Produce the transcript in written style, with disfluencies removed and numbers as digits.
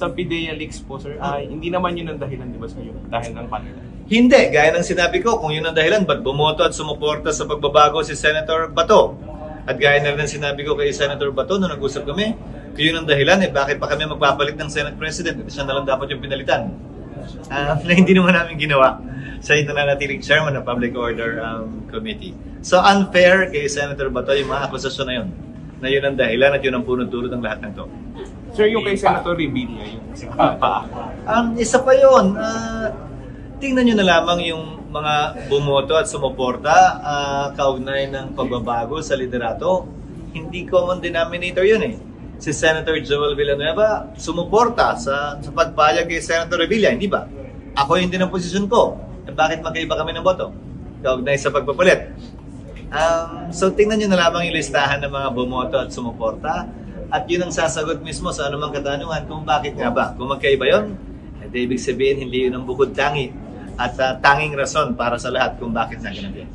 sa PIDEA leaks po, sir, hindi naman yun ang dahilan, di ba, sir? Dahil ng panel. Hindi. Gaya ng sinabi ko, kung yun ang dahilan, ba't bumoto at sumuporta sa pagbabago si Senator Bato? At gaya na rin sinabi ko kay Senator Bato nung nag-usap kami, kung yun ang dahilan, bakit pa kami magpapalit ng Senate President? Ito siya na lang dapat yung pinalitan. Na hindi naman namin ginawa sa nananatiling chairman ng Public Order Committee. So unfair kay Senator Bato yung mga akusasyon na yun. Na yun ang dahilan at yun ang punot-dulo ng lahat ng to. Sir, yung kay Senator Revilla, yung pa. Isa pa yun, tingnan nyo na lamang yung mga bumoto at sumuporta kaugnay ng pagbabago sa liderato. Hindi common denominator yun eh. Si Senator Joel Villanueva sumuporta sa pagpayag kay Senator Revilla, hindi ba? Ako yung din ang posisyon ko. Bakit magkaiba kami ng boto? Kaugnay sa pagpapalit. So tingnan nyo na lamang yung listahan ng mga bumoto at sumuporta at yun ang sasagot mismo sa anumang katanungan kung bakit nga ba. Kung magkaiba yun, ibig sabihin hindi yun ang bukod tangi at tanging rason para sa lahat kung bakit na ganun yan.